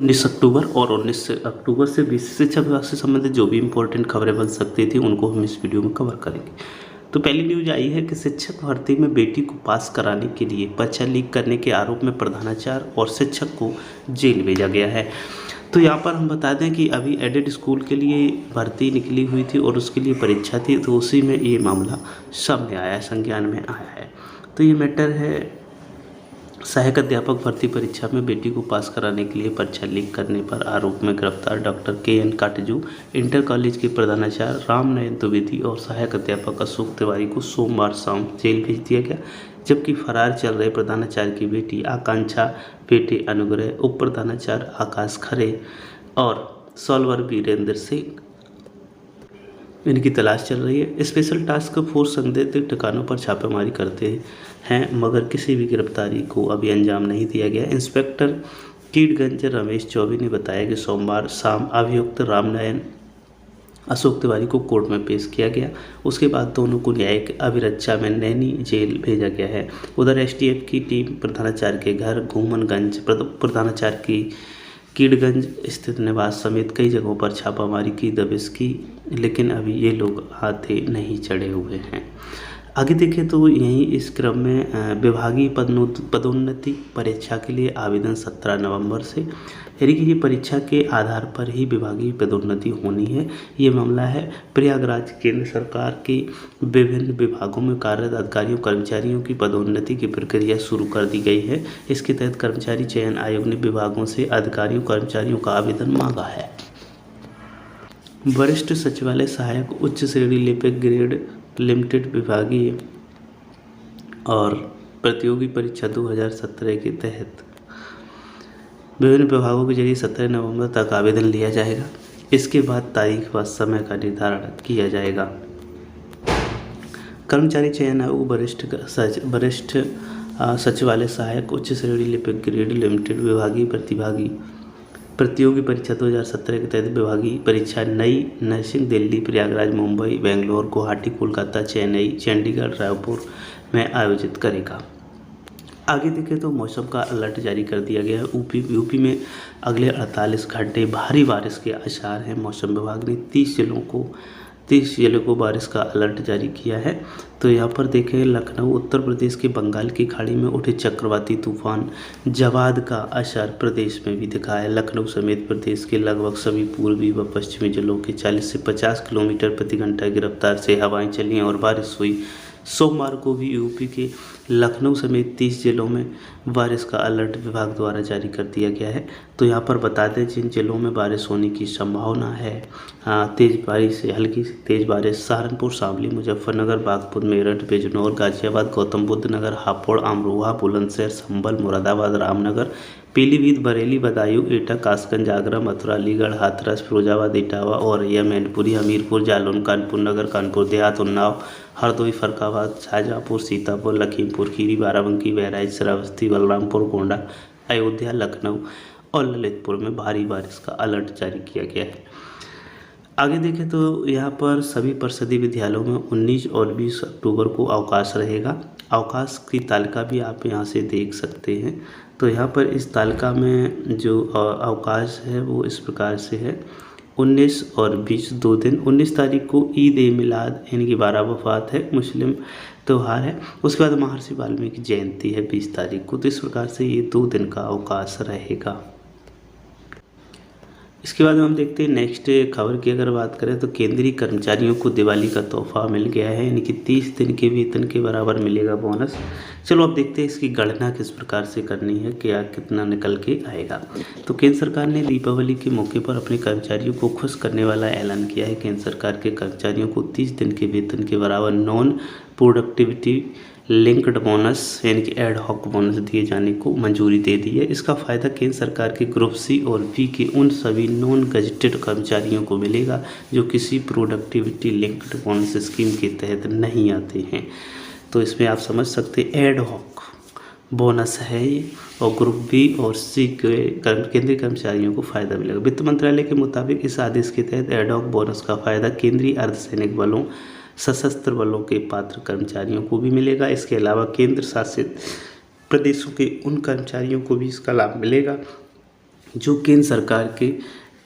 19 अक्टूबर और 19 अक्टूबर से 20 शिक्षा विभाग से संबंधित जो भी इम्पोर्टेंट खबरें बन सकती थी उनको हम इस वीडियो में कवर करेंगे। तो पहली न्यूज आई है कि शिक्षक भर्ती में बेटी को पास कराने के लिए परीक्षा लीक करने के आरोप में प्रधानाचार्य और शिक्षक को जेल भेजा गया है। तो यहाँ पर हम बता दें कि अभी एडेड स्कूल के लिए भर्ती निकली हुई थी और उसके लिए परीक्षा थी, तो उसी में ये मामला सामने आया है, संज्ञान में आया है। तो ये मैटर है सहायक अध्यापक भर्ती परीक्षा में बेटी को पास कराने के लिए परीक्षा लीक करने पर आरोप में गिरफ्तार doctor K. N.. Katju, inter college के प्रधानाचार्य रामनयन द्विवेदी और सहायक अध्यापक अशोक तिवारी को सोमवार शाम जेल भेज दिया गया, जबकि फरार चल रहे प्रधानाचार्य की बेटी आकांक्षा, बेटे अनुग्रह, उप प्रधानाचार्य आकाश खरे और सॉल्वर वीरेंद्र सिंह इनकी तलाश चल रही है। स्पेशल टास्क फोर्स संदिग्ध ठिकानों पर छापेमारी करते हैं, मगर किसी भी गिरफ्तारी को अभी अंजाम नहीं दिया गया। इंस्पेक्टर कीटगंज रमेश चौबे ने बताया कि सोमवार शाम अभियुक्त रामनयन अशोक तिवारी को कोर्ट में पेश किया गया। उसके बाद दोनों को न्यायिक अभिरक्षा में नैनी जेल भेजा गया है। उधर एसटीएफ की टीम प्रधानाचार्य के घर घूमनगंज, प्रधानाचार्य की कीटगंज स्थित निवास समेत कई जगहों पर छापामारी की, दबिश की, लेकिन अभी ये लोग हाथे नहीं चढ़े हुए हैं। आगे देखें तो यहीं इस क्रम में विभागीय पदोन्नति परीक्षा के लिए आवेदन 17 नवंबर से, यानी कि ये परीक्षा के आधार पर ही विभागीय पदोन्नति होनी है। ये मामला है प्रयागराज। केंद्र सरकार के विभिन्न विभागों में कार्यरत अधिकारियों कर्मचारियों की पदोन्नति की प्रक्रिया शुरू कर दी गई है। इसके तहत कर्मचारी चयन आयोग ने विभागों से अधिकारियों कर्मचारियों का आवेदन मांगा है। वरिष्ठ सचिवालय सहायक उच्च श्रेणी लिपिक ग्रेड लिमिटेड विभागीय और प्रतियोगी परीक्षा 2017 के तहत विभिन्न विभागों के जरिए 17 नवंबर तक आवेदन लिया जाएगा। इसके बाद तारीख व समय का निर्धारण किया जाएगा। कर्मचारी चयन आयोग वरिष्ठ सचिवालय सहायक उच्च श्रेणी लिपिक ग्रेड लिमिटेड विभागीय प्रतियोगी परीक्षा 2017 के तहत विभागीय परीक्षा नई नर्सिंग दिल्ली, प्रयागराज, मुंबई, बेंगलोर, गुवाहाटी, कोलकाता, चेन्नई, चंडीगढ़, रायपुर में आयोजित करेगा। आगे देखें तो मौसम का अलर्ट जारी कर दिया गया है। यूपी में अगले 48 घंटे भारी बारिश के आसार हैं। मौसम विभाग ने 30 जिलों को बारिश का अलर्ट जारी किया है। तो यहाँ पर देखें लखनऊ, उत्तर प्रदेश के बंगाल की खाड़ी में उठे चक्रवाती तूफान जवाद का असर प्रदेश में भी दिखा है। लखनऊ समेत प्रदेश के लगभग सभी पूर्वी व पश्चिमी जिलों के 40 से 50 किलोमीटर प्रति घंटा की रफ्तार से हवाएं चली और बारिश हुई। सोमवार को भी यूपी के लखनऊ समेत 30 जिलों में बारिश का अलर्ट विभाग द्वारा जारी कर दिया गया है। तो यहाँ पर बता दें जिन जिलों में बारिश होने की संभावना है, तेज़ बारिश से हल्की से तेज़ बारिश सहारनपुर, शामली, मुजफ्फरनगर, बागपत, मेरठ, बिजनौर, गाजियाबाद, गौतम बुद्ध नगर, हापुड़, अमरोहा, बुलंदशहर, संभल, मुरादाबाद, रामनगर, पीलीभीत, बरेली, बदायूं, एटा, कासगंज, आगरा, मथुरा, अलीगढ़, हाथरस, फिरोजाबाद, इटावा, औरैया, मैनपुरी, हमीरपुर, जालौन, कानपुर नगर, कानपुर देहात, उन्नाव, हरदोई, फर्रुखाबाद, शाहजहाँपुर, सीतापुर, लखीमपुर खीरी, बाराबंकी, बहराइच, श्रावस्ती, बलरामपुर, गोंडा, अयोध्या, लखनऊ और ललितपुर में भारी बारिश का अलर्ट जारी किया गया है। आगे देखें तो यहाँ पर सभी परिषदीय विद्यालयों में 19 और 20 अक्टूबर को अवकाश रहेगा। अवकाश की तालिका भी आप यहाँ से देख सकते हैं। तो यहाँ पर इस तालिका में जो अवकाश है वो इस प्रकार से है। 19 और 20 2 दिन। 19 तारीख को ईद ए मिलाद यानी कि 12 वफ़ात है, मुस्लिम त्यौहार है। उसके बाद महर्षि वाल्मीकि जयंती है 20 तारीख को। तो इस प्रकार से ये 2 दिन का अवकाश रहेगा। इसके बाद हम देखते हैं नेक्स्ट खबर की अगर बात करें तो केंद्रीय कर्मचारियों को दिवाली का तोहफा मिल गया है, यानी कि 30 दिन के वेतन के बराबर मिलेगा बोनस। चलो अब देखते हैं इसकी गणना किस प्रकार से करनी है, क्या कितना निकल के आएगा। तो केंद्र सरकार ने दीपावली के मौके पर अपने कर्मचारियों को खुश करने वाला ऐलान किया है। केंद्र सरकार के कर्मचारियों को 30 दिन के वेतन के बराबर नॉन प्रोडक्टिविटी लिंक्ड बोनस यानी कि एड हॉक बोनस दिए जाने को मंजूरी दे दी है। इसका फ़ायदा केंद्र सरकार के ग्रुप सी और बी के उन सभी नॉन गजेटेड कर्मचारियों को मिलेगा जो किसी प्रोडक्टिविटी लिंक्ड बोनस स्कीम के तहत नहीं आते हैं। तो इसमें आप समझ सकते एड हॉक बोनस है ये, और ग्रुप बी और सी के केंद्रीय कर्मचारियों को फ़ायदा मिलेगा। वित्त मंत्रालय के मुताबिक इस आदेश के तहत एड हॉक बोनस का फ़ायदा केंद्रीय अर्धसैनिक बलों, सशस्त्र बलों के पात्र कर्मचारियों को भी मिलेगा। इसके अलावा केंद्र शासित प्रदेशों के उन कर्मचारियों को भी इसका लाभ मिलेगा जो केंद्र सरकार के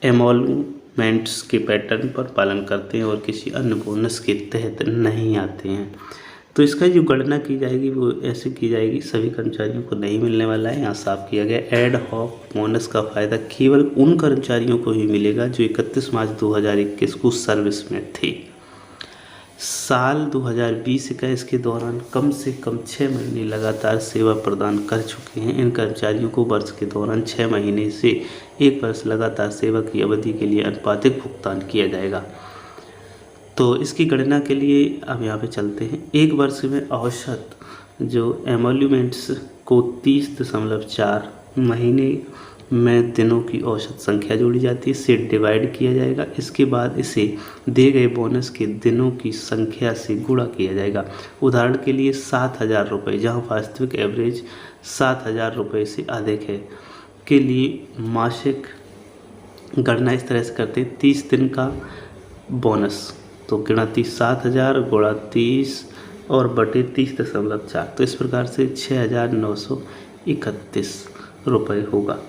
एमोलमेंट्स के पैटर्न पर पालन करते हैं और किसी अन्य बोनस के तहत नहीं आते हैं। तो इसका जो गणना की जाएगी वो ऐसे की जाएगी, सभी कर्मचारियों को नहीं मिलने वाला है। यहाँ साफ किया गया एड हॉक बोनस का फ़ायदा केवल उन कर्मचारियों को ही मिलेगा जो 31 मार्च 2021 को सर्विस में थे। साल 2020-21 के दौरान कम से कम 6 महीने लगातार सेवा प्रदान कर चुके हैं। इन कर्मचारियों को वर्ष के दौरान 6 महीने से 1 वर्ष लगातार सेवा की अवधि के लिए आनुपातिक भुगतान किया जाएगा। तो इसकी गणना के लिए अब यहाँ पे चलते हैं। एक वर्ष में औसत जो एमोल्यूमेंट्स को 30.4 महीने में दिनों की औसत संख्या जोड़ी जाती है, इससे डिवाइड किया जाएगा। इसके बाद इसे दिए गए बोनस के दिनों की संख्या से गुणा किया जाएगा। उदाहरण के लिए 7,000 रुपये, जहाँ वास्तविक एवरेज 7,000 रुपये से अधिक है, के लिए मासिक गणना इस तरह से करते हैं। 30 दिन का बोनस तो गिनती 7,000 गुणा 30 और बटे 30.4, तो इस प्रकार से 6,931 रुपये होगा।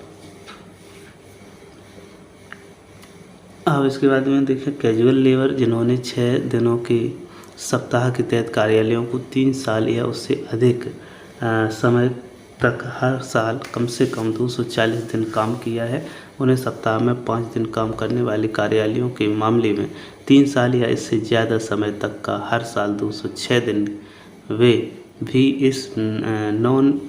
अब इसके बाद में देखिए कैजुअल लेबर, जिन्होंने 6 दिनों के सप्ताह के तहत कार्यालयों को 3 साल या उससे अधिक समय तक हर साल कम से कम 240 दिन काम किया है, उन्हें सप्ताह में 5 दिन काम करने वाले कार्यालयों के मामले में 3 साल या इससे ज़्यादा समय तक का हर साल 206 दिन वे भी इस नॉन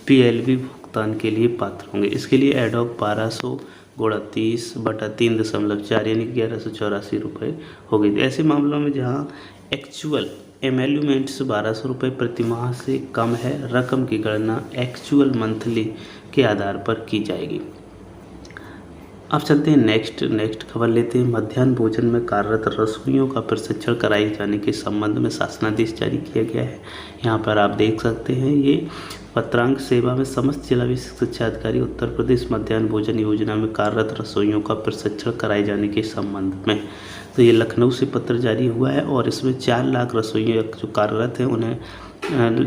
PLV भुगतान के लिए पात्र होंगे। इसके लिए एडॉक 1200 गुणा 30 बटा 3.4 यानी 1184 रुपये हो गई। ऐसे मामलों में जहाँ एक्चुअल एमोल्यूमेंट्स 1200 रुपये प्रति माह से कम है, रकम की गणना एक्चुअल मंथली के आधार पर की जाएगी। अब चलते हैं नेक्स्ट खबर लेते हैं। मध्याह्न भोजन में कार्यरत रसोइयों का प्रशिक्षण कराए जाने के संबंध में शासनादेश जारी किया गया है। यहाँ पर आप देख सकते हैं ये पत्रांक सेवा में समस्त जिला विशिष्ट शिक्षा अधिकारी उत्तर प्रदेश मध्याह्न भोजन योजना में कार्यरत रसोइयों का प्रशिक्षण कराए जाने के संबंध में। तो ये लखनऊ से पत्र जारी हुआ है और इसमें 4 लाख रसोइयाँ जो कार्यरत हैं उन्हें,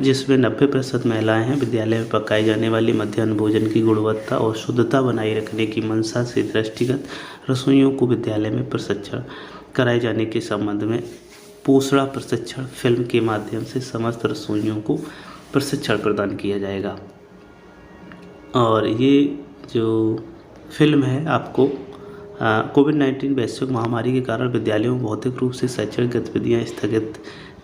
जिसमें 90% महिलाएं हैं, विद्यालय में पकाए जाने वाले मध्याह्न भोजन की गुणवत्ता और शुद्धता बनाए रखने की मंशा से दृष्टिगत रसोइयों को विद्यालय में प्रशिक्षण कराए जाने के संबंध में पोषण प्रशिक्षण फिल्म के माध्यम से समस्त रसोइयों को प्रशिक्षण प्रदान किया जाएगा। और ये जो फिल्म है आपको कोविड-19 वैश्विक महामारी के कारण विद्यालयों में भौतिक रूप से शैक्षणिक गतिविधियाँ स्थगित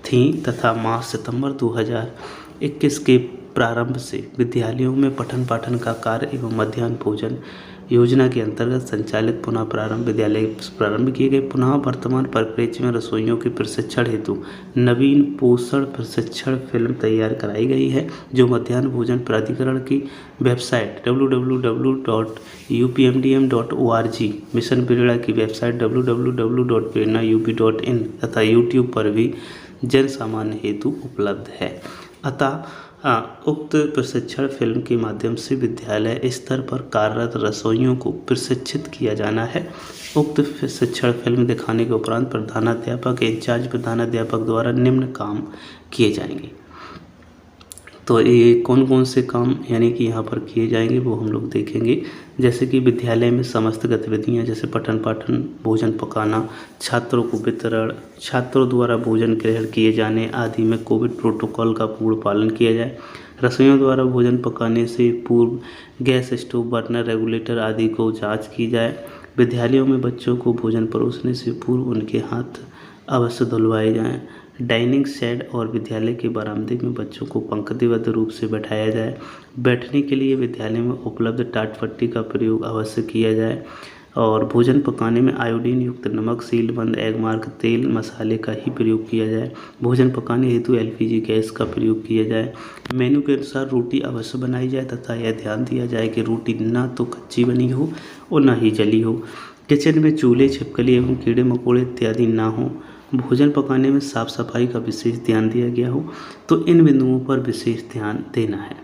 थीं तथा माह सितंबर 2021 के प्रारंभ से विद्यालयों में पठन पाठन का कार्य एवं मध्याह्न भोजन योजना के अंतर्गत संचालित पुनः प्रारंभ विद्यालय प्रारंभ किए गए। पुनः वर्तमान परिप्रेक्ष्य में रसोइयों के प्रशिक्षण हेतु नवीन पोषण प्रशिक्षण फिल्म तैयार कराई गई है, जो मध्याह्न भोजन प्राधिकरण की वेबसाइट www.upmdm.org, मिशन प्रेरणा की वेबसाइट www.prerana.up.in तथा यूट्यूब पर भी जन सामान्य हेतु उपलब्ध है। अतः उक्त प्रशिक्षण फिल्म के माध्यम से विद्यालय स्तर पर कार्यरत रसोइयों को प्रशिक्षित किया जाना है। उक्त प्रशिक्षण फिल्म दिखाने के उपरांत प्रधानाध्यापक इंचार्ज प्रधानाध्यापक द्वारा निम्न काम किए जाएंगे। तो ये कौन कौन से काम यानी कि यहाँ पर किए जाएंगे वो हम लोग देखेंगे। जैसे कि विद्यालय में समस्त गतिविधियाँ जैसे पठन पाठन, भोजन पकाना, छात्रों को वितरण, छात्रों द्वारा भोजन ग्रहण किए जाने आदि में कोविड प्रोटोकॉल का पूर्ण पालन किया जाए। रसोइयों द्वारा भोजन पकाने से पूर्व गैस स्टोव, बर्नर, रेगुलेटर आदि को जाँच की जाए। विद्यालयों में बच्चों को भोजन परोसने से पूर्व उनके हाथ अवश्य धुलवाए जाएँ। डाइनिंग शेड और विद्यालय के बरामदे में बच्चों को पंक्तिबद्ध रूप से बैठाया जाए। बैठने के लिए विद्यालय में उपलब्ध टाट पट्टी का प्रयोग अवश्य किया जाए और भोजन पकाने में आयोडीन युक्त नमक, सीलबंद एगमार्क तेल, मसाले का ही प्रयोग किया जाए। भोजन पकाने हेतु LPG गैस का प्रयोग किया जाए। मेनू के अनुसार रोटी अवश्य बनाई जाए तथा यह ध्यान दिया जाए कि रोटी ना तो कच्ची बनी हो और ना ही जली हो। किचन में चूल्हे, छिपकली एवं कीड़े मकोड़े इत्यादि ना हो। भोजन पकाने में साफ सफाई का विशेष ध्यान दिया गया हो। तो इन बिंदुओं पर विशेष ध्यान देना है।